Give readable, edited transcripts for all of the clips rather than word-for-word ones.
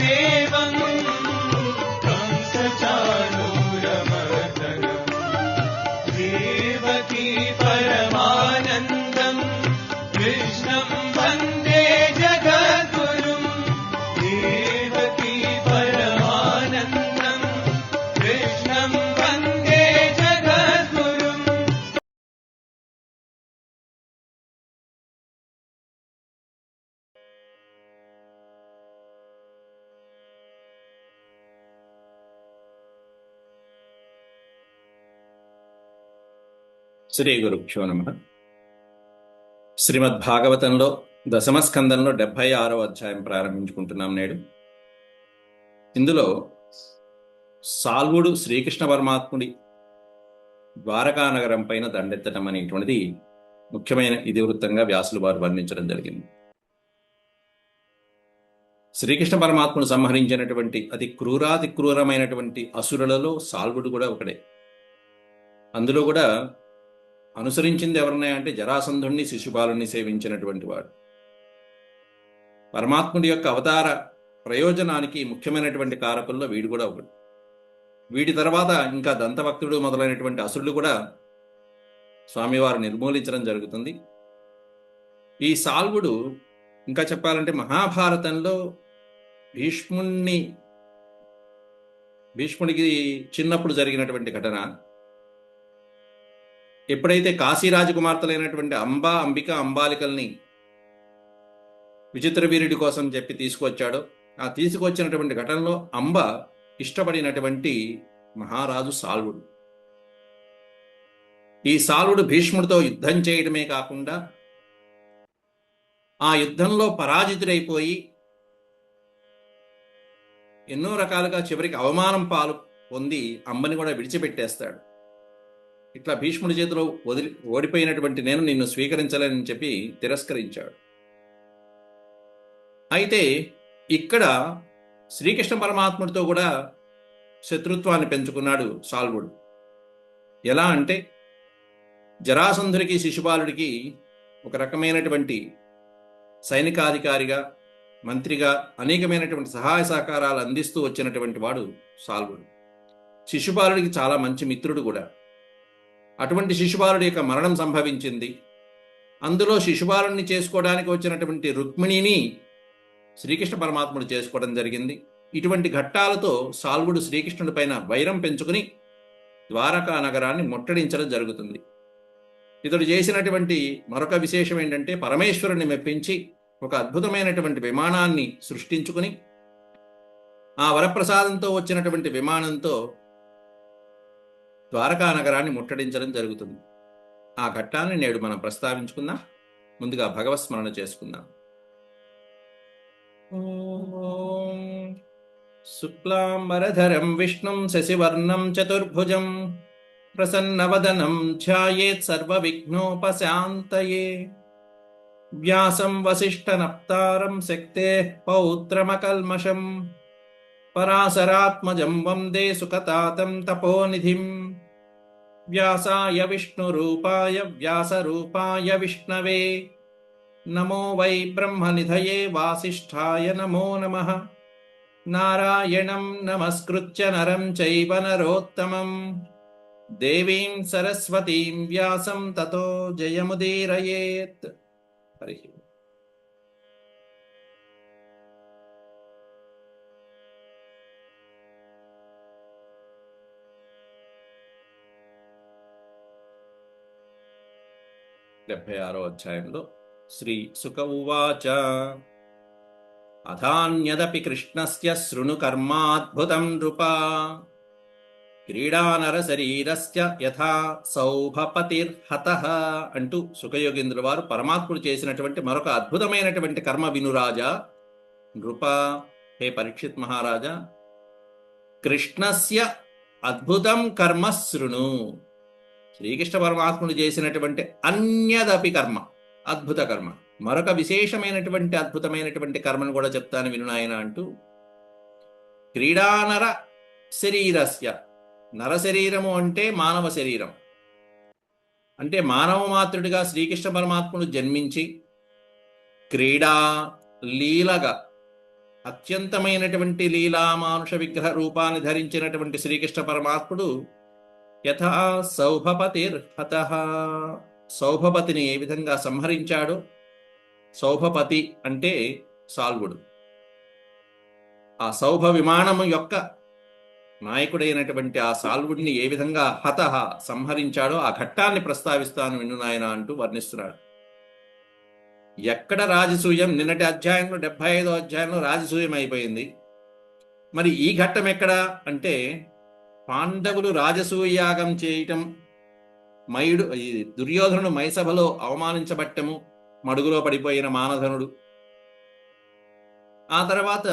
देवं कंसचाणूरमर्दनम् देवकी परमानन्दम् कृष्णं वन्दे जगद्गुरुम् देवकी परमानन्दम् कृष्णं वन्दे जगद्गुरुम्. శ్రీ గురుభ్యో నమః. శ్రీమద్భాగవతంలో దశమస్కందంలో 76వ అధ్యాయం ప్రారంభించుకుంటున్నాం నేడు. ఇందులో సాల్వుడు శ్రీకృష్ణ పరమాత్ముడి ద్వారకా నగరం పైన దండెత్తడం అనేటువంటిది ముఖ్యమైన ఇతివృత్తంగా వ్యాసులు వారు వర్ణించడం జరిగింది. శ్రీకృష్ణ పరమాత్ముడు సంహరించినటువంటి అతి క్రూరాతి క్రూరమైనటువంటి అసురులలో సాల్వుడు కూడా ఒకడే. అందులో కూడా అనుసరించింది ఎవరున్నాయంటే జరాసంధుణ్ణి శిశుపాలుని సేవించినటువంటి వాడు. పరమాత్ముడి యొక్క అవతార ప్రయోజనానికి ముఖ్యమైనటువంటి కారకుల్లో వీడు కూడా ఒకడు. వీడి తర్వాత ఇంకా దంతభక్తుడు మొదలైనటువంటి అసురులు కూడా స్వామివారు నిర్మూలించడం జరుగుతుంది. ఈ సాల్వుడు ఇంకా చెప్పాలంటే మహాభారతంలో భీష్ముడికి చిన్నప్పుడు జరిగినటువంటి ఘటన, ఎప్పుడైతే కాశీ రాజకుమార్తెలైనటువంటి అంబిక అంబాలికల్ని విచిత్ర వీరుడి కోసం చెప్పి తీసుకొచ్చాడో, ఆ తీసుకొచ్చినటువంటి ఘటనలో అంబ ఇష్టపడినటువంటి మహారాజు సాల్వుడు. ఈ సాల్వుడు భీష్ముడితో యుద్ధం చేయడమే కాకుండా ఆ యుద్ధంలో పరాజితుడైపోయి ఎన్నో రకాలుగా చివరికి అవమానం పాలు పొంది అంబని కూడా విడిచిపెట్టేస్తాడు. ఇట్లా భీష్ముడి చేతిలో ఓడిపోయినటువంటి నేను నిన్ను స్వీకరించలేనని చెప్పి తిరస్కరించాడు. అయితే ఇక్కడ శ్రీకృష్ణ పరమాత్ముడితో కూడా శత్రుత్వాన్ని పెంచుకున్నాడు సాల్వుడు. ఎలా అంటే జరాసంధుడికి శిశుపాలుడికి ఒక రకమైనటువంటి సైనికాధికారిగా, మంత్రిగా అనేకమైనటువంటి సహాయ సహకారాలు అందిస్తూ వచ్చినటువంటి వాడు సాల్వుడు. శిశుపాలుడికి చాలా మంచి మిత్రుడు కూడా. అటువంటి శిశుపాలుడి యొక్క మరణం సంభవించింది. అందులో శిశుపాలుడిని చేసుకోవడానికి వచ్చినటువంటి రుక్మిణిని శ్రీకృష్ణ పరమాత్ముడు చేసుకోవడం జరిగింది. ఇటువంటి ఘట్టాలతో సాల్వుడు శ్రీకృష్ణుడి పైన వైరం పెంచుకుని ద్వారకా నగరాన్ని ముట్టడించడం జరుగుతుంది. ఇతడు చేసినటువంటి మరొక విశేషం ఏంటంటే పరమేశ్వరుని మెప్పించి ఒక అద్భుతమైనటువంటి విమానాన్ని సృష్టించుకుని ఆ వరప్రసాదంతో వచ్చినటువంటి విమానంతో ద్వారకా నగరాన్ని ముట్టడించడం జరుగుతుంది. ఆ ఘట్టాన్ని నేడు మనం ప్రస్తావించుకుందాం. ముందుగా భగవత్స్మరణ చేసుకుందాం. ఓం శుక్లాంబరధరం విష్ణుం శశివర్ణం చతుర్భుజం ప్రసన్నవదనం ధ్యాయేత్ సర్వవిఘ్నోపశాంతయే వ్యాసం వసిష్ఠనప్తారం శక్తేః పౌత్రమకల్మషం పరాశరాత్మజం వందే సుఖతాతం తపోనిధిం వ్యాసాయ విష్ణురూపాయ వ్యాసరూపాయ విష్ణవే నమో వై బ్రహ్మనిధయే వాసిష్ఠాయ నమో నమః. నారాయణం నమస్కృత్య నరం చైవ నరోత్తమం దేవీం సరస్వతీం వ్యాసం తతో జయముదీరయేత్. హరి డెబ్భై 76వ అధ్యాయంలో శ్రీ సుక ఉవాచ అథాన్యదపి కృష్ణస్య శృణు కర్మాద్భుతం నృపా క్రీడానర శరీరస్య యథా సౌభపతిర్హతః అంటూ సుఖయోగేంద్రుల వారు పరమాత్ముడు చేసినటువంటి మరొక అద్భుతమైనటువంటి కర్మ వినురాజా. నృప, హే పరీక్షిత్ మహారాజా, కృష్ణస్య అద్భుతం కర్మ శృణు. శ్రీకృష్ణ పరమాత్ముడు చేసినటువంటి అన్యదపి కర్మ, అద్భుత కర్మ, మరొక విశేషమైనటువంటి అద్భుతమైనటువంటి కర్మను కూడా చెప్తాను విను నాయన అంటూ క్రీడానర శరీరస్య, నరశరీరము అంటే మానవ శరీరం, అంటే మానవ మాతృడిగా శ్రీకృష్ణ పరమాత్ముడు జన్మించి క్రీడా లీలగా అత్యంతమైనటువంటి లీలామానుష విగ్రహ రూపాన్ని ధరించినటువంటి శ్రీకృష్ణ పరమాత్ముడు యథా సౌభపతిర్హత, సౌభపతిని ఏ విధంగా సంహరించాడో, సౌభపతి అంటే సాల్వుడు, ఆ సౌభ విమానము యొక్క నాయకుడైనటువంటి ఆ సాల్వుడిని ఏ విధంగా హతహ సంహరించాడో ఆ ఘట్టాన్ని ప్రస్తావిస్తాను విను నాయన అంటూ వర్ణిస్తున్నాడు. ఎక్కడ రాజసూయం? నిన్నటి అధ్యాయంలో 75వ అధ్యాయంలో రాజసూయం అయిపోయింది. మరి ఈ ఘట్టం ఎక్కడ అంటే పాండవులు రాజసూయాగం చేయటం, ఈ దుర్యోధనుడు మైసభలో అవమానించబట్టము, మడుగులో పడిపోయిన మానధనుడు, ఆ తర్వాత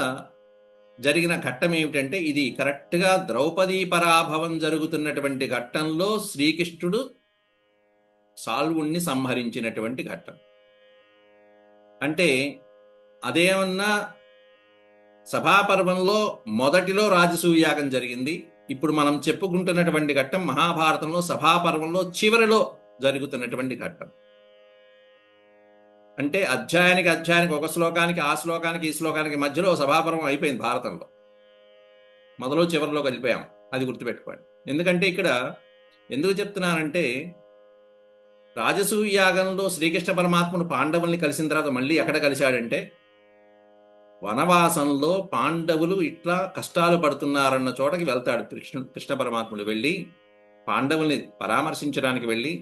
జరిగిన ఘట్టం ఏమిటంటే ఇది కరెక్ట్గా ద్రౌపదీ పరాభవం జరుగుతున్నటువంటి ఘట్టంలో శ్రీకృష్ణుడు సాల్వుణ్ణి సంహరించినటువంటి ఘట్టం. అంటే అదేమన్నా సభాపర్వంలో మొదటిలో రాజసూయాగం జరిగింది. ఇప్పుడు మనం చెప్పుకుంటున్నటువంటి ఘట్టం మహాభారతంలో సభాపర్వంలో చివరిలో జరుగుతున్నటువంటి ఘట్టం. అంటే అధ్యాయానికి ఒక శ్లోకానికి, ఆ శ్లోకానికి ఈ శ్లోకానికి మధ్యలో సభాపర్వం అయిపోయింది భారతంలో. మొదలు చివరిలో కలిపాం, అది గుర్తుపెట్టుకోండి. ఎందుకంటే ఇక్కడ ఎందుకు చెప్తున్నానంటే రాజసూయాగంలో శ్రీకృష్ణ పరమాత్మను పాండవుల్ని కలిసిన తర్వాత మళ్ళీ ఎక్కడ కలిశాడంటే వనవాసంలో పాండవులు ఇట్లా కష్టాలు పడుతున్నారన్న చోటకి వెళ్తాడు కృష్ణ పరమాత్ముడు. వెళ్ళి పాండవుల్ని పరామర్శించడానికి వెళ్ళి,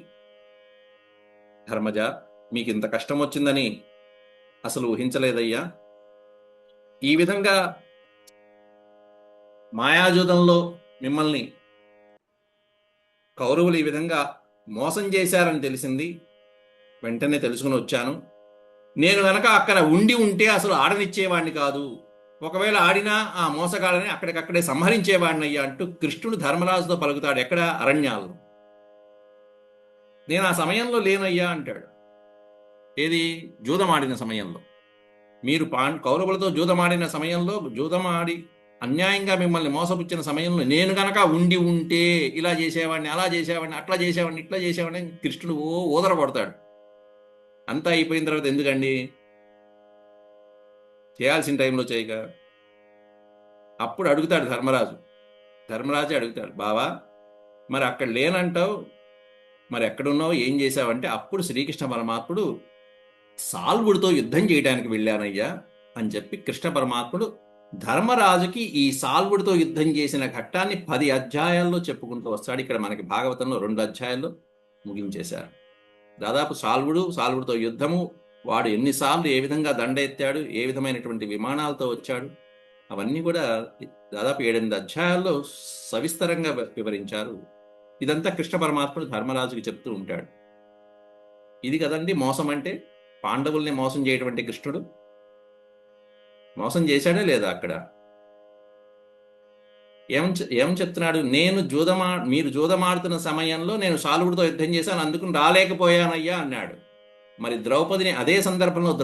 ధర్మజ మీకు ఇంత కష్టం వచ్చిందని అసలు ఊహించలేదయ్యా, ఈ విధంగా మాయాజూదంలో మిమ్మల్ని కౌరవులు ఈ విధంగా మోసం చేశారని తెలిసింది, వెంటనే తెలుసుకుని వచ్చాను. నేను గనక అక్కడ ఉండి ఉంటే అసలు ఆడనిచ్చేవాడిని కాదు, ఒకవేళ ఆడినా ఆ మోసగాళ్ళని అక్కడికక్కడే సంహరించేవాడిని అయ్యా అంటూ కృష్ణుడు ధర్మరాజుతో పలుకుతాడు. ఎక్కడ? అరణ్యాల్లో. నేను ఆ సమయంలో లేనయ్యా అంటాడు. ఏది? జూదమాడిన సమయంలో. మీరు కౌరవులతో జూదమాడిన సమయంలో, జూదమాడి అన్యాయంగా మిమ్మల్ని మోసపుచ్చిన సమయంలో నేను గనక ఉండి ఉంటే ఇలా చేసేవాడిని, అలా చేసేవాడిని, అట్లా చేసేవాడిని, ఇట్లా చేసేవాడిని కృష్ణుడు ఊదర కొడతాడు. అంతా అయిపోయిన తర్వాత ఎందుకండి, చేయాల్సిన టైంలో చేయక. అప్పుడు అడుగుతాడు ధర్మరాజే అడుగుతాడు, బావా మరి అక్కడ లేనంటావు, మరి ఎక్కడున్నావు, ఏం చేశావంటే అప్పుడు శ్రీకృష్ణ పరమాత్ముడు సాల్వుడితో యుద్ధం చేయడానికి వెళ్ళానయ్యా అని చెప్పి కృష్ణ పరమాత్ముడు ధర్మరాజుకి ఈ సాల్వుడితో యుద్ధం చేసిన ఘట్టాన్ని 10 అధ్యాయాల్లో చెప్పుకుంటూ వస్తాడు. ఇక్కడ మనకి భాగవతంలో 2 అధ్యాయాల్లో ముగించేశారు. దాదాపు సాల్వుడితో యుద్ధము, వాడు ఎన్నిసార్లు ఏ విధంగా దండ ఎత్తాడు, ఏ విధమైనటువంటి విమానాలతో వచ్చాడు, అవన్నీ కూడా దాదాపు 7-8 అధ్యాయాల్లో సవిస్తరంగా వివరించారు. ఇదంతా కృష్ణ పరమాత్ముడు ధర్మరాజుకి చెప్తూ ఉంటాడు. ఇది కదండి మోసం అంటే. పాండవుల్ని మోసం చేయటువంటి కృష్ణుడు మోసం చేశాడా లేదా? అక్కడ ఏం చెప్తున్నాడు? మీరు జూదమాడుతున్న సమయంలో నేను సాల్వుడితో యుద్ధం చేశాను, అందుకుని రాలేకపోయానయ్యా అన్నాడు. మరి ద్రౌపదిని అదే సందర్భంలో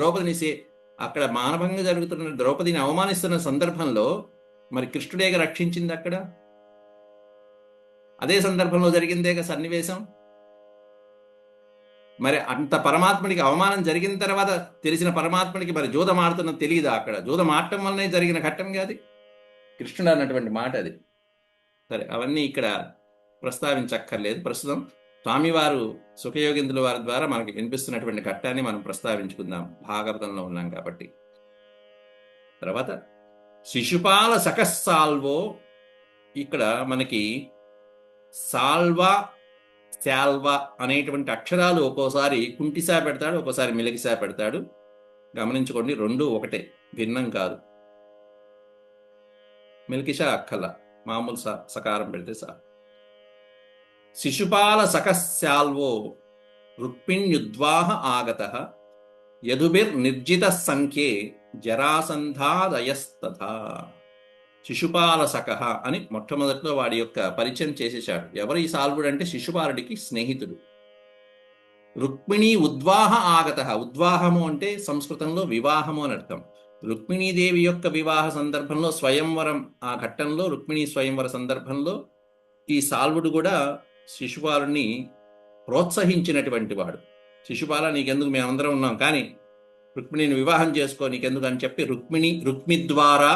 అక్కడ మానభంగం జరుగుతున్న ద్రౌపదిని అవమానిస్తున్న సందర్భంలో మరి కృష్ణుడేగా రక్షించింది. అక్కడ అదే సందర్భంలో జరిగిందేగా సన్నివేశం. మరి అంత పరమాత్ముడికి అవమానం జరిగిన తర్వాత తెలిసిన పరమాత్ముడికి మరి జూదం ఆడుతున్న తెలియదా? అక్కడ జూదం ఆడటం వల్లనే జరిగిన ఘట్టం కాదు కృష్ణుడు అన్నటువంటి మాట అది. సరే, అవన్నీ ఇక్కడ ప్రస్తావించక్కర్లేదు. ప్రస్తుతం స్వామివారు సుఖయోగిందుల వారి ద్వారా మనకి వినిపిస్తున్నటువంటి ఘట్టాన్ని మనం ప్రస్తావించుకుందాం, భాగవతంలో ఉన్నాం కాబట్టి. తర్వాత శిశుపాల సకస్సాల్వో, ఇక్కడ మనకి సాల్వా శాల్వా అనేటువంటి అక్షరాలు ఒక్కోసారి కుంటిసా పెడతాడు, ఒక్కోసారి మిలకిసా పెడతాడు. గమనించుకోండి, 2 ఒకటే, భిన్నం కాదు. మిల్కిషా అక్కల, మామూలు సకారం పెడితే సార్. శిశుపాల సకస్యాల్వో రుక్మిణ్యుద్వాహ ఆగతః యదుభిర్నిర్జిత సంఖ్యే జరాసంధాదయస్తథా. శిశుపాల సకః అని మొట్టమొదట్లో వాడి యొక్క పరిచయం చేసేశాడు. ఎవరు ఈ సాల్వుడు అంటే శిశుపాలుడికి స్నేహితుడు. రుక్మిణీ ఉద్వాహ ఆగతః, ఉద్వాహము అంటే సంస్కృతంలో వివాహము అని అర్థం. రుక్మిణీదేవి యొక్క వివాహ సందర్భంలో స్వయంవరం, ఆ ఘట్టంలో రుక్మిణీ స్వయంవర సందర్భంలో ఈ సాల్వుడు కూడా శిశుపాలుని ప్రోత్సహించినటువంటి వాడు. శిశుపాల నీకెందుకు, మేమందరం ఉన్నాం, కానీ రుక్మిణిని వివాహం చేసుకో నీకెందుకు అని చెప్పి రుక్మి ద్వారా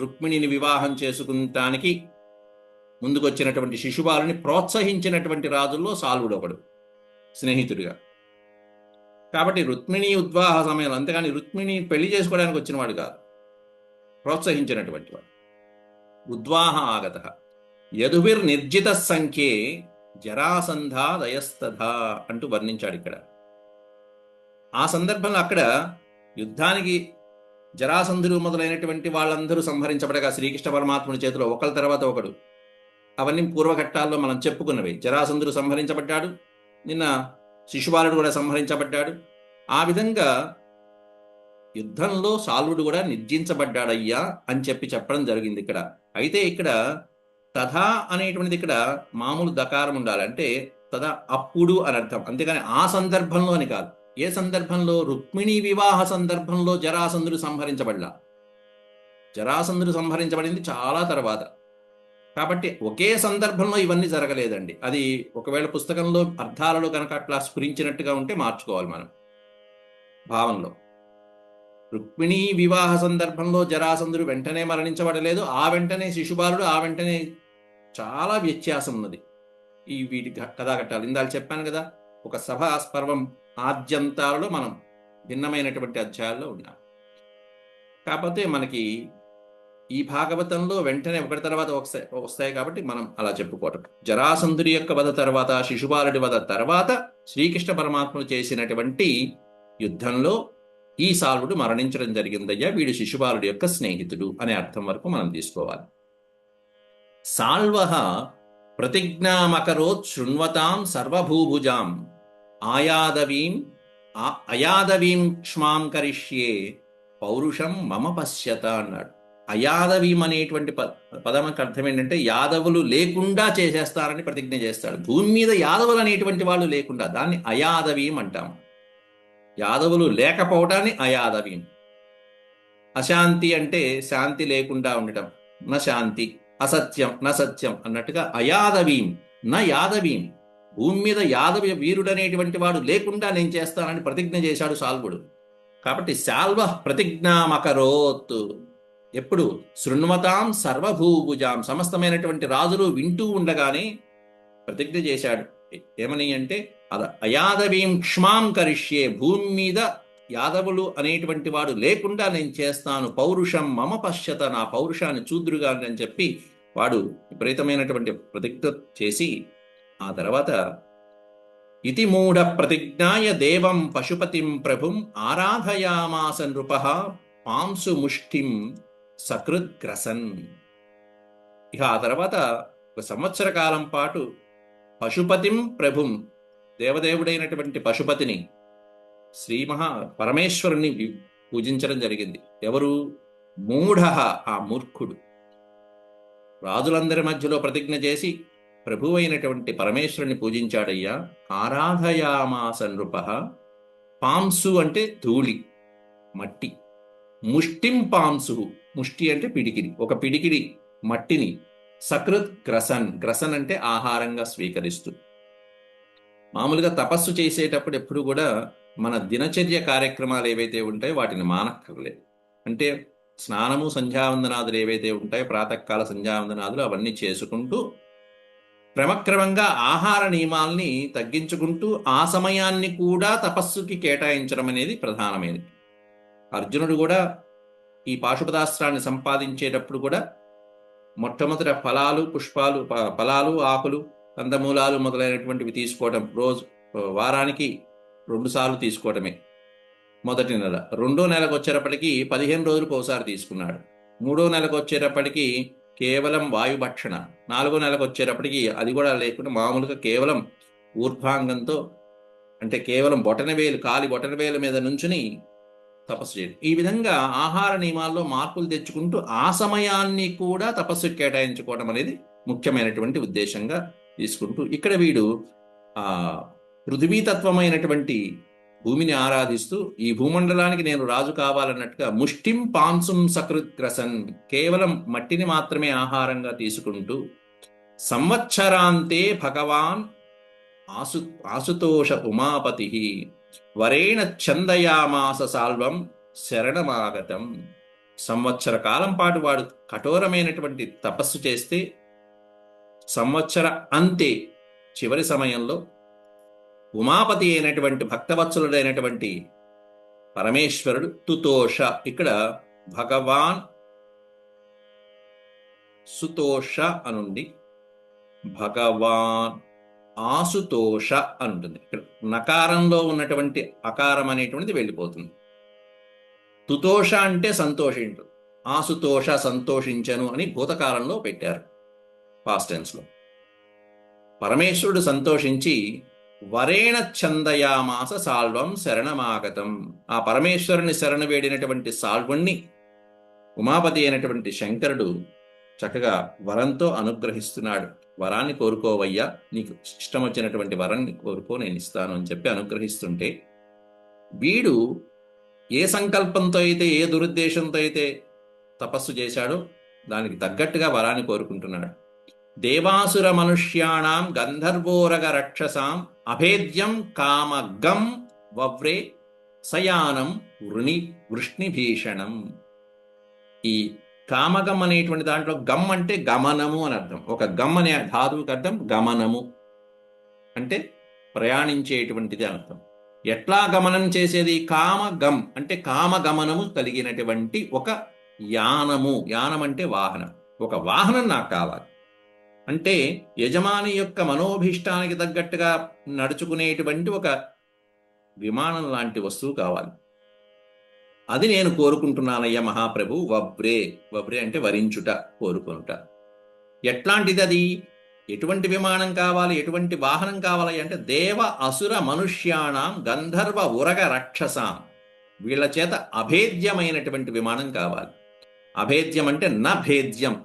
రుక్మిణిని వివాహం చేసుకుంటానికి ముందుకొచ్చినటువంటి శిశుపాలుని ప్రోత్సహించినటువంటి రాజుల్లో సాల్వుడు ఒకడు స్నేహితుడిగా. కాబట్టి రుక్మిణి ఉద్వాహ సమయంలో, అంతేగాని రుక్మిణి పెళ్లి చేసుకోవడానికి వచ్చినవాడు కాదు, ప్రోత్సహించినటువంటి వాడు. ఉద్వాహ ఆగత యదుభిర్ నిర్జిత సంఖ్యే జరాసంధాదయస్తథా అంటూ వర్ణించాడు ఇక్కడ. ఆ సందర్భంలో అక్కడ యుద్ధానికి జరాసంధుడు మొదలైనటువంటి వాళ్ళందరూ సంహరించబడగా శ్రీకృష్ణ పరమాత్ముని చేతిలో ఒకరి తర్వాత ఒకడు, అవన్నీ పూర్వఘట్టాల్లో మనం చెప్పుకున్నవి. జరాసంధుడు సంహరించబడ్డాడు, నిన్న శిశుపాలుడు కూడా సంహరించబడ్డాడు. ఆ విధంగా యుద్ధంలో సాల్వుడు కూడా నిర్జించబడ్డాడయ్యా అని చెప్పడం జరిగింది ఇక్కడ. అయితే ఇక్కడ తథా అనేటువంటిది ఇక్కడ మామూలు దకారం ఉండాలి, అంటే తథా అప్పుడు అని అర్థం, అంతేగాని ఆ సందర్భంలో అని కాదు. ఏ సందర్భంలో? రుక్మిణి వివాహ సందర్భంలో జరాసంధుడు సంహరించబడ్డా. జరాసంధుడు సంహరించబడింది చాలా తర్వాత, కాబట్టి ఒకే సందర్భంలో ఇవన్నీ జరగలేదండి. అది ఒకవేళ పుస్తకంలో అర్థాలలో కనుక అట్లా స్ఫురించినట్టుగా ఉంటే మార్చుకోవాలి మనం భావంలో. రుక్మిణి వివాహ సందర్భంలో జరాసంధుడు వెంటనే మరణించబడలేదు, ఆ వెంటనే శిశుపాలుడు, ఆ వెంటనే చాలా వ్యత్యాసం ఉన్నది ఈ వీటి కథాఘట్టాలు. ఇందాక చెప్పాను కదా, ఒక సభా పర్వం ఆద్యంతాలలో మనం భిన్నమైనటువంటి అధ్యాయాల్లో ఉన్నాం. కాకపోతే మనకి ఈ భాగవతంలో వెంటనే ఒకటి తర్వాత వస్తాయి కాబట్టి మనం అలా చెప్పుకోవటం. జరాసంధుడి యొక్క వధ తర్వాత, శిశుపాలుడి వధ తర్వాత శ్రీకృష్ణ పరమాత్ముడు చేసినటువంటి యుద్ధంలో ఈ సాల్వుడు మరణించడం జరిగిందయ్యా, వీడు శిశుపాలుడి యొక్క స్నేహితుడు అనే అర్థం వరకు మనం తీసుకోవాలి. సాల్వః ప్రతిజ్ఞామకరోత్ శృణ్వతాం సర్వభూభుజాం అయాదవీం క్ష్మాం కరిష్యే పౌరుషం మమ పశ్యత అన్నాడు. అయాదవీం అనేటువంటి పదములకు అర్థం ఏంటంటే యాదవులు లేకుండా చేసేస్తారని ప్రతిజ్ఞ చేస్తాడు. భూమి మీద యాదవులు అనేటువంటి వాళ్ళు లేకుండా, దాన్ని అయాదవీం అంటాం. యాదవులు లేకపోవటాన్ని అయాదవీం. అశాంతి అంటే శాంతి లేకుండా ఉండటం, న శాంతి, అసత్యం న సత్యం అన్నట్టుగా అయాదవీం న యాదవీం, భూమి మీద యాదవ వీరుడు అనేటువంటి వాడు లేకుండా నేను చేస్తానని ప్రతిజ్ఞ చేశాడు సాల్వుడు. కాబట్టి సాల్వ ప్రతిజ్ఞామకరోత్, ఎప్పుడు? శృణ్వతాం సర్వభూభుజాం, సమస్తమైనటువంటి రాజులు వింటూ ఉండగానే ప్రతిజ్ఞ చేశాడు. ఏమని అంటే అయాదవీం క్ష్మాం కరిష్యే, భూమి మీద యాదవులు అనేటువంటి వాడు లేకుండా నేను చేస్తాను, పౌరుషం మమ పశ్యత, నా పౌరుషాన్ని చూద్దురుగా అని చెప్పి వాడు విపరీతమైనటువంటి ప్రతిజ్ఞ చేసి ఆ తర్వాత ఇతి మూఢ ప్రతిజ్ఞాయ దేవం పశుపతిం ప్రభుం ఆరాధయామాస నృపః పాంసు ముష్టిం సకృద్గ్రసన్. ఇక ఆ తర్వాత 1 సంవత్సర కాలం పాటు పశుపతిం ప్రభుం, దేవదేవుడైనటువంటి పశుపతిని, పరమేశ్వరుని పూజించడం జరిగింది. ఎవరు? మూఢ, ఆ మూర్ఖుడు. రాజులందరి మధ్యలో ప్రతిజ్ఞ చేసి ప్రభు అయినటువంటి పరమేశ్వరుని పూజించాడయ్యా. ఆరాధయామాస నృపః, పాంసు అంటే ధూళి, మట్టి, ముష్టిం పాంసు, ముష్టి అంటే పిడికిడి, ఒక పిడికిడి మట్టిని, సకృత్ గ్రసన్, గ్రసన్ అంటే ఆహారంగా స్వీకరిస్తూ. మామూలుగా తపస్సు చేసేటప్పుడు ఎప్పుడు కూడా మన దినచర్య కార్యక్రమాలు ఏవైతే ఉంటాయో వాటిని మానక్కర్లేదు. అంటే స్నానము, సంధ్యావందనాదులు ఏవైతే ఉంటాయో, ప్రాతకాల సంధ్యావందనాదులు అవన్నీ చేసుకుంటూ క్రమక్రమంగా ఆహార నియమాల్ని తగ్గించుకుంటూ ఆ సమయాన్ని కూడా తపస్సుకి కేటాయించడం అనేది ప్రధానమైనది. అర్జునుడు కూడా ఈ పాశుపతాస్త్రాన్ని సంపాదించేటప్పుడు కూడా మొట్టమొదట ఫలాలు, పుష్పాలు, ఫలాలు, ఆకులు, కందమూలాలు మొదలైనటువంటివి తీసుకోవడం, వారానికి 2 సార్లు తీసుకోవడమే మొదటి నెల. 2వ నెలకు వచ్చేటప్పటికి 15 రోజులకు ఒకసారి తీసుకున్నాడు. 3వ నెలకు వచ్చేటప్పటికి కేవలం వాయుభక్షణ. 4వ నెలకు వచ్చేటప్పటికి అది కూడా లేకుండా మామూలుగా కేవలం ఊర్ధ్వాంగంతో, అంటే కేవలం కాలి బొటనవేలు మీద నుంచుని తపస్సు చేయడం. ఈ విధంగా ఆహార నియమాల్లో మార్పులు తెచ్చుకుంటూ ఆ సమయాన్ని కూడా తపస్సు కేటాయించుకోవడం అనేది ముఖ్యమైనటువంటి ఉద్దేశంగా తీసుకుంటూ ఇక్కడ వీడు పృథివీతత్వమైనటువంటి భూమిని ఆరాధిస్తూ ఈ భూమండలానికి నేను రాజు కావాలన్నట్టుగా ముష్టిం పాంసుం సకృత్గ్రసన్, కేవలం మట్టిని మాత్రమే ఆహారంగా తీసుకుంటూ సంవత్సరాంతే భగవాన్ ఆశుతోష ఉమాపతి, వరేణ ఛందయామాస సాల్వం శరణమాగతం. సంవత్సర కాలం పాటు వాడు కఠోరమైనటువంటి తపస్సు చేస్తే సంవత్సర అంతే చివరి సమయంలో ఉమాపతి అయినటువంటి భక్తవత్సలుడైనటువంటి పరమేశ్వరుడు తుతోష, ఇక్కడ భగవాన్ సుతోష అనుంది, భగవాన్ ఆసుతోష అని ఉంటుంది. ఇక్కడ నకారంలో ఉన్నటువంటి అకారం అనేటువంటిది వెళ్ళిపోతుంది. తుతోష అంటే సంతోషించు, ఆసుతోష సంతోషించను అని భూతకాలంలో పెట్టారు, పాస్ట్ టెన్స్లో. పరమేశ్వరుడు సంతోషించి వరేణ ఛందయామాస సాల్వం శరణమాగతం. ఆ పరమేశ్వరుని శరణ వేడినటువంటి సాల్వుణ్ణి ఉమాపతి అయినటువంటి శంకరుడు చక్కగా వరంతో అనుగ్రహిస్తున్నాడు. వరాన్ని కోరుకోవయ్యా, నీకు ఇష్టం వచ్చినటువంటి వరాన్ని కోరుకో, నేను ఇస్తాను అని చెప్పి అనుగ్రహిస్తుంటే వీడు ఏ సంకల్పంతో అయితే, ఏ దురుద్దేశంతో అయితే తపస్సు చేశాడో దానికి తగ్గట్టుగా వరాన్ని కోరుకుంటున్నాడు. దేవాసుర మనుష్యాణం గంధర్వోరగ రక్షసాం అభేద్యం కామగం వవ్రే సయానం వృష్ణిభీషణం. ఈ కామగం అనేటువంటి దాంట్లో గమ్ అంటే గమనము అని అర్థం. ఒక గమ్ అనే ధాతువుకి అర్థం గమనము అంటే ప్రయాణించేటువంటిది అని అర్థం. ఎట్లా గమనం చేసేది? కామగం అంటే కామగమనము కలిగినటువంటి ఒక యానము. యానం అంటే వాహనం. ఒక వాహనం నాకు కావాలి అంటే యజమాని యొక్క మనోభీష్టానికి తగ్గట్టుగా నడుచుకునేటువంటి ఒక విమానం లాంటి వస్తువు కావాలి. అది నేను కోరుకుంటున్నానయ్యా మహాప్రభు. వవ్రే, వవ్రే అంటే వరించుట, కోరుకునుట. ఎట్లాంటిది అది? ఎటువంటి విమానం కావాలి, ఎటువంటి వాహనం కావాలి అంటే దేవ అసుర మనుష్యాణం గంధర్వ ఉరగ రక్షసాం, వీళ్ళ చేత అభేద్యమైనటువంటి విమానం కావాలి. అభేద్యం అంటే నభేద్యం,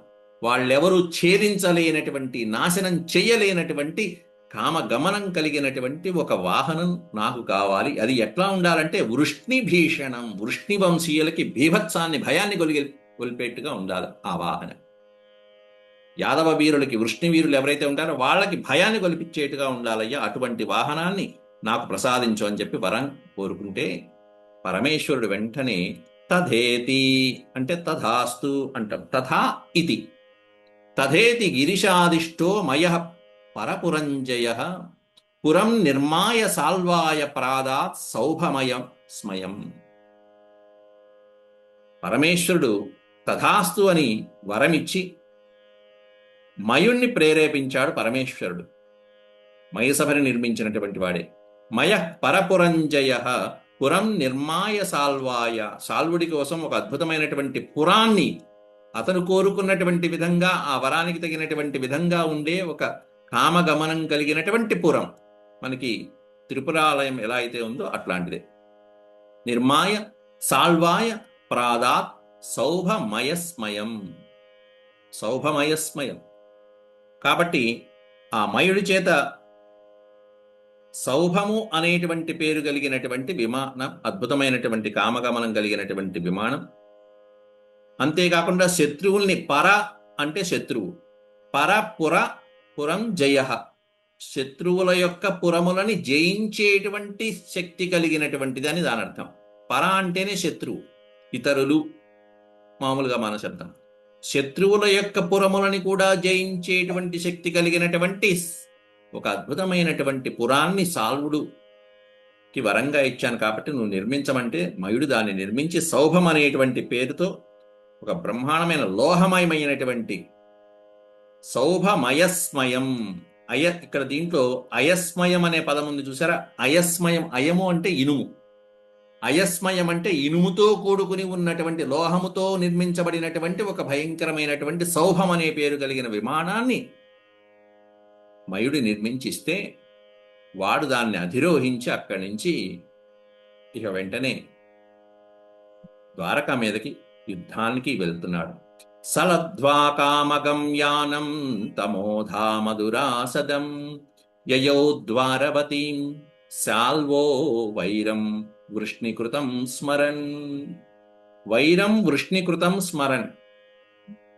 వాళ్ళెవరూ ఛేదించలేనటువంటి, నాశనం చెయ్యలేనటువంటి కామగమనం కలిగినటువంటి ఒక వాహనం నాకు కావాలి. అది ఎట్లా ఉండాలంటే వృష్ణిభీషణం, వృష్ణి వంశీయులకి బీభత్సాన్ని, భయాన్ని కొలిపేట్టుగా ఉండాలి ఆ వాహనం. యాదవ వీరులకి, వృష్ణి వీరులు ఎవరైతే ఉంటారో వాళ్ళకి భయాన్ని కొలిపించేట్టుగా ఉండాలయ్యా, అటువంటి వాహనాన్ని నాకు ప్రసాదించు అని చెప్పి వరం కోరుకుంటే పరమేశ్వరుడు వెంటనే తథేతి అంటే తథాస్తు అంటాం. తథా ఇది తథేతి గిరిశాదిష్టో మయ పరపురంజయ పురం నిర్మాయ సాల్వాయ ప్రాదాత్ సౌభమయం స్మయం. పరమేశ్వరుడు తథాస్తు అని వరమిచ్చి మయుణ్ణి ప్రేరేపించాడు. పరమేశ్వరుడు మయసభని నిర్మించినటువంటి వాడే. మయ పరపురంజయ పురం నిర్మాయ సాల్వాయ, సాల్వుడి కోసం ఒక అద్భుతమైనటువంటి పురాన్ని అతను కోరుకున్నటువంటి విధంగా, ఆ వరానికి తగినటువంటి విధంగా ఉండే ఒక కామగమనం కలిగినటువంటి పురం. మనకి త్రిపురాలయం ఎలా అయితే ఉందో అట్లాంటిదే. నిర్మాయ సాల్వాయ ప్రాదాత్ సౌభమయస్మయం, సౌభమయస్మయం. కాబట్టి ఆ మయుడి చేత సౌభము అనేటువంటి పేరు కలిగినటువంటి విమానం, అద్భుతమైనటువంటి కామగమనం కలిగినటువంటి విమానం. అంతేకాకుండా శత్రువుల్ని, పర అంటే శత్రువు, పర పుర పురం జయ, శత్రువుల యొక్క పురములని జయించేటువంటి శక్తి కలిగినటువంటిది అని దాని అర్థం. పర అంటేనే శత్రువు, ఇతరులు మామూలుగా మన శబ్దం. శత్రువుల యొక్క పురములని కూడా జయించేటువంటి శక్తి కలిగినటువంటి ఒక అద్భుతమైనటువంటి పురాన్ని సాల్వుడుకి వరంగా ఇచ్చాను కాబట్టి నువ్వు నిర్మించమంటే మయుడు దాన్ని నిర్మించి సౌభం అనేటువంటి పేరుతో ఒక బ్రహ్మాండమైన లోహమయమైనటువంటి సౌభమయస్మయం. ఇక్కడ దీంట్లో అయస్మయం అనే పదం ఉంది చూసారా? అయస్మయం, అయము అంటే ఇనుము, అయస్మయం అంటే ఇనుముతో కూడుకుని ఉన్నటువంటి, లోహముతో నిర్మించబడినటువంటి ఒక భయంకరమైనటువంటి సౌభం అనే పేరు కలిగిన విమానాన్ని మయుడు నిర్మించిస్తే వాడు దాన్ని అధిరోహించి అక్కడి నుంచి ఇక వెంటనే ద్వారకా మీదకి యుద్ధానికి వెళ్తున్నాడు. సలద్వా కామగం యానం తమోధా మధురాసదం యయౌ ద్వారవతీం శాల్వో వైరం వృష్ణీకృతం స్మరన్. వైరం వృష్ణీకృతం స్మరన్.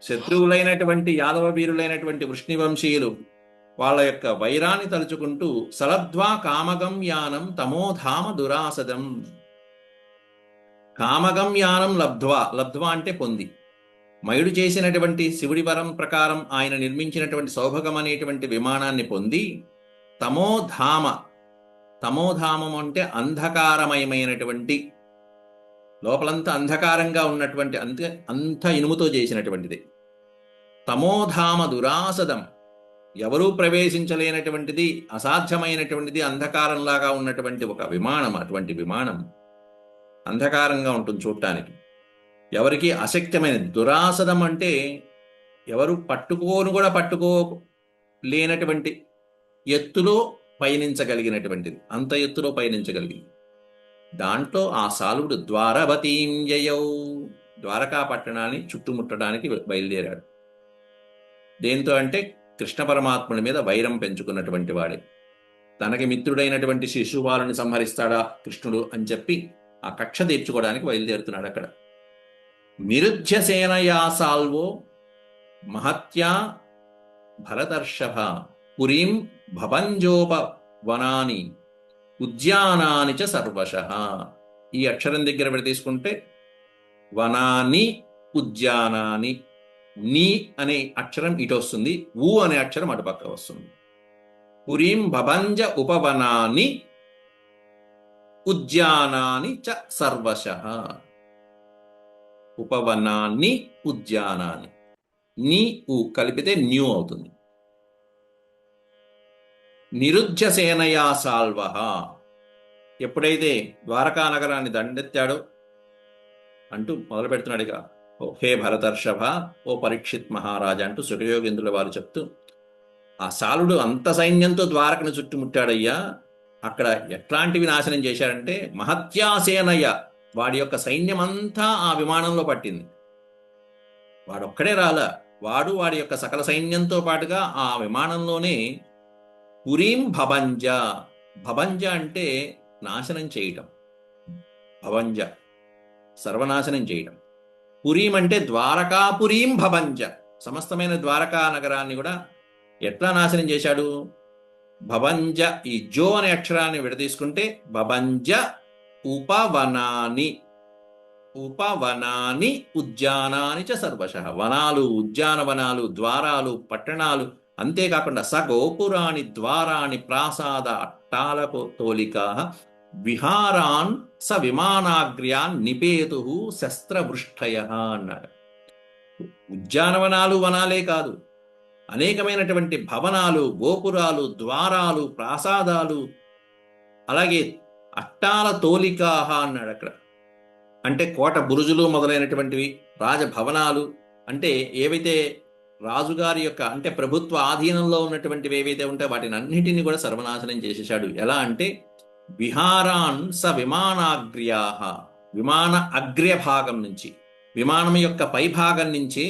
శత్రువులైనటువంటి యాదవ వీరులైనటువంటి వృష్ణివంశీయులు వాళ్ళ యొక్క వైరాన్ని తలుచుకుంటూ సలద్వా కామగమ్యానం తమోధామ దురాసదం. కామగమ్యానం లబ్ధ్వా అంటే పొంది, మయుడు చేసినటువంటి శివుడి వరం ప్రకారం ఆయన నిర్మించినటువంటి సౌభగం అనేటువంటి విమానాన్ని పొంది తమోధామం అంటే అంధకారమయమైనటువంటి, లోపలంతా అంధకారంగా ఉన్నటువంటి, అంత ఇనుముతో చేసినటువంటిది. తమోధామ దురాసదం, ఎవరూ ప్రవేశించలేనటువంటిది, అసాధ్యమైనటువంటిది, అంధకారంలాగా ఉన్నటువంటి ఒక విమానం. అటువంటి విమానం అంధకారంగా ఉంటుంది చూడటానికి, ఎవరికి అశక్యమైనది. దురాసదం అంటే ఎవరు పట్టుకోలేనటువంటి ఎత్తులో పయనించగలిగినటువంటిది, అంత ఎత్తులో పయనించగలిగింది. దాంట్లో ఆ సాలువుడు ద్వారవతీం యయౌ, ద్వారకా పట్టణాన్ని చుట్టుముట్టడానికి బయలుదేరాడు. దేంతో అంటే కృష్ణ పరమాత్ముడి మీద వైరం పెంచుకున్నటువంటి వాడే. తనకి మిత్రుడైనటువంటి శిశుపాలుని సంహరిస్తాడా కృష్ణుడు అని చెప్పి ఆ కక్ష తీర్చుకోవడానికి బయలుదేరుతున్నాడు. అక్కడ నిరుధ్య సేనయా సాల్వో మహత్యా భరతర్షభ పురీం భవంజోపవనాని ఉద్యానాని చ సర్వశః. ఈ అక్షరం దగ్గర పెట్టి తీసుకుంటే వనాని ఉద్యానాని, నీ అనే అక్షరం ఇటు వస్తుంది, ఊ అనే అక్షరం అటు పక్క వస్తుంది. పురీం భవంజ ఉపవనాని ఉద్యానాని చ సర్వశః. ఉపవనాన్ని ఉద్యానాన్ని, నీ ఊ కలిపితే న్యూ అవుతుంది. నిరుధ్య సేనయా సాల్వ, ఎప్పుడైతే ద్వారకా నగరాన్ని దండెత్తాడో అంటూ మొదలు పెడుతున్నాడు. ఇక ఓ హే భరతర్షభ, ఓ పరీక్షిత్ మహారాజా అంటూ సుఖయోగేంద్రుల వారు చెప్తూ, ఆ సాలుడు అంత సైన్యంతో ద్వారకను చుట్టుముట్టాడయ్యా. అక్కడ ఎట్లాంటివి నాశనం చేశాడంటే మహత్యాసేనయ్య, వాడి యొక్క సైన్యం అంతా ఆ విమానంలో పట్టింది. వాడొక్కడే రాలా, వాడి యొక్క సకల సైన్యంతో పాటుగా ఆ విమానంలోనే పురీం భవంజ, భవంజ అంటే నాశనం చేయటం, భవంజ సర్వనాశనం చేయటం. పురీం అంటే ద్వారకాపురీం భవంజ, సమస్తమైన ద్వారకా నగరాన్ని కూడా ఎట్లా నాశనం చేశాడు? భవంజ, ఈ జో అనే అక్షరాన్ని విడదీసుకుంటే భవంజ ఉపవనాని, ఉపవనాని ఉద్యానాని చ సర్వశః. వనాలు, ఉద్యానవనాలు, ద్వారాలు, పట్టణాలు, అంతేకాకుండా సగోపురాణి ద్వారాణి ప్రాసాద అట్టాలతోలికా విహారాన్ స విమానాగ్ర్యాన్ నిపేతు శస్త్రవృష్టయ అన్నాడు. ఉద్యానవనాలు, వనాలే కాదు, అనేకమైనటువంటి భవనాలు, గోపురాలు, ద్వారాలు, ప్రాసాదాలు, అలాగే అట్టాల తోలికాహ అన్నాడు అక్కడ. అంటే కోట బురుజులు మొదలైనటువంటివి, రాజభవనాలు అంటే ఏవైతే రాజుగారి యొక్క అంటే ప్రభుత్వ ఆధీనంలో ఉన్నటువంటివి ఏవైతే ఉంటాయో వాటిని అన్నిటిని కూడా సర్వనాశనం చేసేశాడు. ఎలా అంటే విహారాన్ స విమానాగ్ర్యాహ, విమాన అగ్ర్య భాగం నుంచి, విమానం యొక్క పైభాగం నుంచి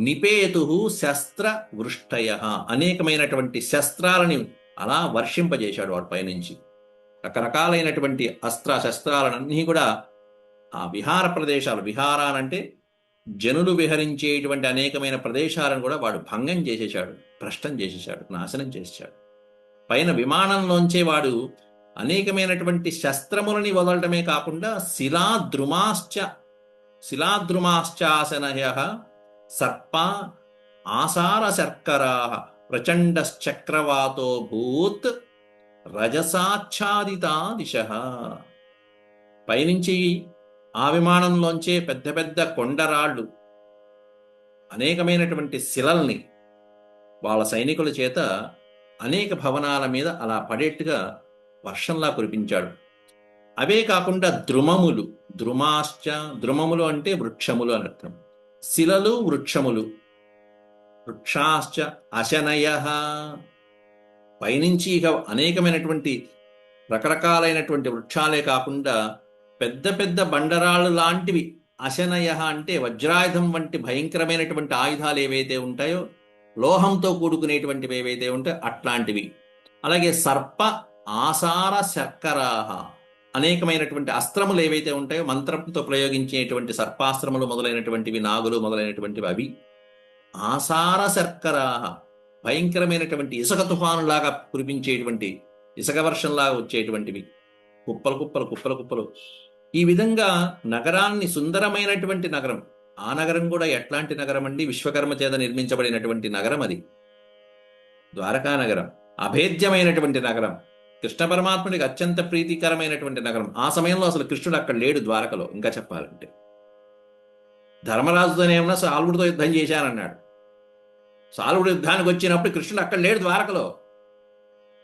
నిపేతు శస్త్ర వృష్టయ, అనేకమైనటువంటి శస్త్రాలని అలా వర్షింపజేశాడు వాడు పైనుంచి. రకరకాలైనటువంటి శస్త్రాలన్నీ కూడా ఆ విహార ప్రదేశాలు, విహారాలంటే జనులు విహరించేటువంటి అనేకమైన ప్రదేశాలను కూడా వాడు భంగం చేసేశాడు, భ్రష్టం చేసేశాడు, నాశనం చేసేశాడు. పైన విమానంలోంచే వాడు అనేకమైనటువంటి శస్త్రములని వదలటమే కాకుండా శిలాద్రుమాశ్చాసనయ సర్ప ఆసార శర్కరా ప్రచండశ్చక్రవాతో భూత్ రజసాచ్ఛాదితా దిశ. పైనుంచి ఆ విమానంలోంచే పెద్ద పెద్ద కొండరాళ్ళు, అనేకమైనటువంటి శిలల్ని వాళ్ళ సైనికుల చేత అనేక భవనాల మీద అలా పడేట్టుగా వర్షంలా కురిపించాడు. అవే కాకుండా ద్రుమములు, ద్రుమములు అంటే వృక్షములు అని అర్థం. శిలలు, వృక్షములు, వృక్షాశ్చ అశనయ, పైనుంచి ఇక అనేకమైనటువంటి రకరకాలైనటువంటి వృక్షాలే కాకుండా పెద్ద పెద్ద బండరాళ్ళు లాంటివి, అశనయ అంటే వజ్రాయుధం వంటి భయంకరమైనటువంటి ఆయుధాలు ఏవైతే ఉంటాయో, లోహంతో కూడుకునేటువంటివి ఏవైతే ఉంటాయో అట్లాంటివి. అలాగే సర్ప ఆసార శర్కరాహ, అనేకమైనటువంటి అస్త్రములు ఏవైతే ఉంటాయో మంత్రంతో ప్రయోగించేటువంటి సర్పాస్త్రములు మొదలైనటువంటివి, నాగులు మొదలైనటువంటివి, అవి ఆసార శర్కరాహ, భయంకరమైనటువంటి ఇసుక తుఫానులాగా కురిపించేటువంటి ఇసుక వర్షంలాగా వచ్చేటువంటివి, కుప్పలు కుప్పలు కుప్పలు కుప్పలు. ఈ విధంగా నగరాన్ని, సుందరమైనటువంటి నగరం, ఆ నగరం కూడా ఎట్లాంటి నగరం అండి? విశ్వకర్మ చేత నిర్మించబడినటువంటి నగరం అది, ద్వారకా నగరం. అభేద్యమైనటువంటి నగరం, కృష్ణ పరమాత్ముడికి అత్యంత ప్రీతికరమైనటువంటి నగరం. ఆ సమయంలో అసలు కృష్ణుడు అక్కడ లేడు ద్వారకలో. ఇంకా చెప్పాలంటే ధర్మరాజుతోనేమన్నా సాల్వుడితో యుద్ధం చేశానన్నాడు. సాల్వుడు యుద్ధానికి వచ్చినప్పుడు కృష్ణుడు అక్కడ లేడు ద్వారకలో.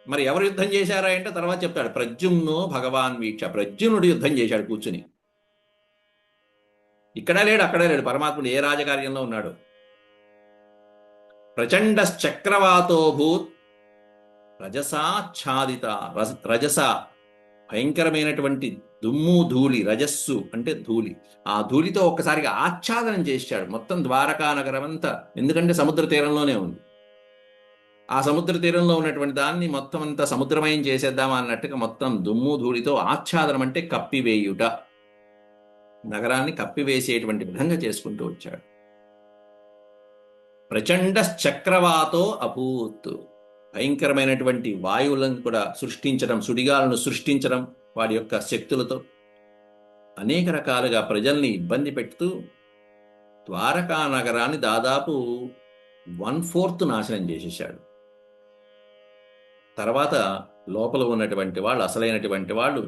మరి ఎవరు యుద్ధం చేశారా అంటే తర్వాత చెప్తాడు. ప్రద్యుమ్నో భగవాన్ వీక్ష, ప్రద్యుమ్నుడు యుద్ధం చేశాడు కూర్చుని. ఇక్కడ లేడు, అక్కడే లేడు, పరమాత్ముడు ఏ రాజకార్యంలో ఉన్నాడు. ప్రచండ చక్రవాతోభూత్ రజసాచ్ఛాదిత, రజస భయంకరమైనటువంటి దుమ్ము ధూళి, రజస్సు అంటే ధూళి, ఆ ధూళితో ఒక్కసారిగా ఆచ్ఛాదనం చేశాడు మొత్తం ద్వారకా నగరం అంతా. ఎందుకంటే సముద్ర తీరంలోనే ఉంది. ఆ సముద్ర తీరంలో ఉన్నటువంటి దాన్ని మొత్తం అంతా సముద్రమయం చేసేద్దామా అన్నట్టుగా మొత్తం దుమ్ము ధూళితో ఆచ్ఛాదనం అంటే కప్పివేయుట, నగరాన్ని కప్పివేసేటువంటి విధంగా చేసుకుంటూ వచ్చాడు. ప్రచండ చక్రవాతో అభూత్, భయంకరమైనటువంటి వాయువులను కూడా సృష్టించడం, సుడిగాలను సృష్టించడం వాడి యొక్క శక్తులతో అనేక రకాలుగా ప్రజల్ని ఇబ్బంది పెడుతూ ద్వారకా నగరాన్ని దాదాపు 1/4 నాశనం చేసేశాడు. తర్వాత లోపల ఉన్నటువంటి వాళ్ళు, అసలైనటువంటి వాళ్ళు,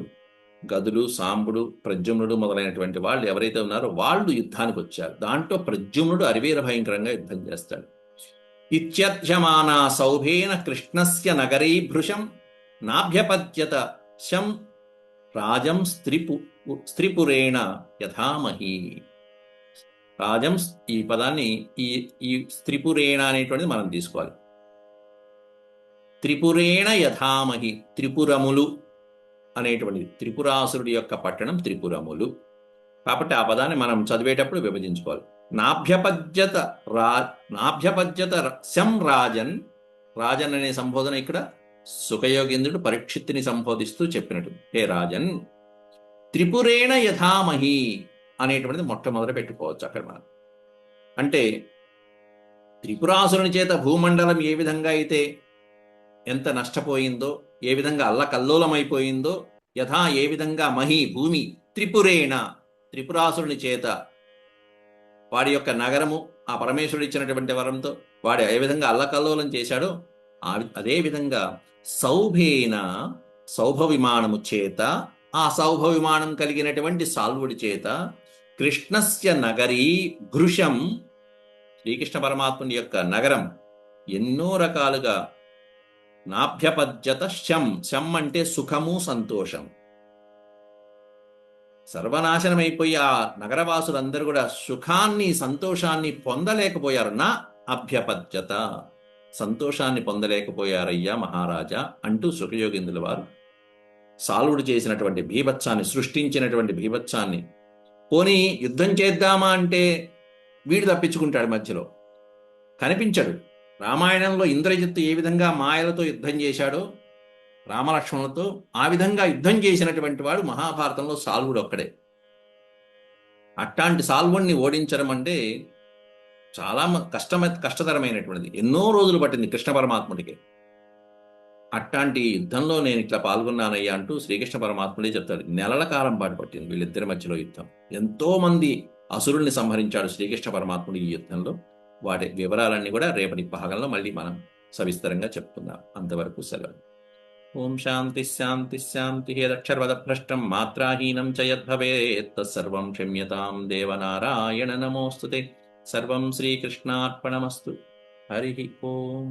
గదులు, సాంబుడు, ప్రద్యుమ్నుడు మొదలైనటువంటి వాళ్ళు ఎవరైతే ఉన్నారో వాళ్ళు యుద్ధానికి వచ్చారు. దాంట్లో ప్రద్యుమ్నుడు అరివీర భయంకరంగా యుద్ధం చేస్తాడు. ఇత్యధ్యమానా సౌభేన కృష్ణస్య నగరీభృశం నాభ్యపద్యత శం రాజం స్త్రీపురేణ యథామహి. రాజం, ఈ పదాన్ని ఈ స్త్రీపురేణ అనేటువంటిది మనం తీసుకోవాలి. త్రిపురేణ యథామహి, త్రిపురములు అనేటువంటిది, త్రిపురాసురుడి యొక్క పట్టణం త్రిపురములు. కాబట్టి ఆ పదాన్ని మనం చదివేటప్పుడు విభజించుకోవాలి. నాభ్యపద్యత శం రాజన్, రాజన్ అనే సంబోధన ఇక్కడ సుఖయోగేంద్రుడు పరీక్షిత్తుని సంబోధిస్తూ చెప్పినట్టు, హే రాజన్ త్రిపురేణ యథామహి అనేటువంటిది మొట్టమొదట పెట్టుకోవచ్చు అక్కడ మనం. అంటే త్రిపురాసురుని చేత భూమండలం ఏ విధంగా అయితే ఎంత నష్టపోయిందో, ఏ విధంగా అల్లకల్లోలమైపోయిందో, యథా ఏ విధంగా మహి భూమి త్రిపురేణ, త్రిపురాసురుని చేత వాడి యొక్క నగరము ఆ పరమేశ్వరుడు ఇచ్చినటువంటి వరంతో వాడు ఏ విధంగా అల్లకల్లోలం చేశాడో అదే విధంగా సౌభేన, సౌభ విమానము చేత, ఆ సౌభ విమానం కలిగినటువంటి సాల్వుడి చేత కృష్ణస్య నగరీ భృశం, శ్రీకృష్ణ పరమాత్ముని యొక్క నగరం ఎన్నో రకాలుగా నాభ్యపద్యత శం, శం అంటే సుఖము, సంతోషం, సర్వనాశనమైపోయి ఆ నగరవాసులందరూ కూడా సుఖాన్ని, సంతోషాన్ని పొందలేకపోయారు. నా అభ్యపద్యత, సంతోషాన్ని పొందలేకపోయారయ్యా మహారాజా అంటూ సుఖయోగేంద్రుల వారు సాల్వుడు చేసినటువంటి భీభత్సాన్ని, సృష్టించినటువంటి భీభత్సాన్ని, పోనీ యుద్ధం చేద్దామా అంటే వీడు తప్పించుకుంటాడు, మధ్యలో కనిపించడు. రామాయణంలో ఇంద్రజిత్తు ఏ విధంగా మాయలతో యుద్ధం చేశాడో రామలక్ష్మణులతో, ఆ విధంగా యుద్ధం చేసినటువంటి వాడు మహాభారతంలో సాల్వుడు ఒక్కడే. అట్లాంటి సాల్వుడిని ఓడించడం అంటే చాలా కష్టతరమైనటువంటిది. ఎన్నో రోజులు పట్టింది కృష్ణ పరమాత్ముడికి. అట్లాంటి యుద్ధంలో నేను ఇట్లా పాల్గొన్నానయ్యా అంటూ శ్రీకృష్ణ పరమాత్ముడే చెప్తాడు. నెలల కాలం పాటు పట్టింది వీళ్ళిద్దరి మధ్యలో యుద్ధం. ఎంతో మంది అసురుల్ని సంహరించాడు శ్రీకృష్ణ పరమాత్ముడు ఈ యుద్ధంలో. వాటి వివరాలన్నీ కూడా రేపటి భాగంలో మళ్ళీ మనం సవిస్తరంగా చెప్పుకుందాం. అంతవరకు సెలవు. ఓం శాంతి శాంతి శాంతి. యదక్షరపదభ్రష్టం మాత్రాహీనం చ యద్భవేత్ తత్సర్వం క్షమ్యతాం దేవనారాయణ నమోస్తుతే. సర్వం శ్రీకృష్ణార్పణమస్తు. హరి ఓం.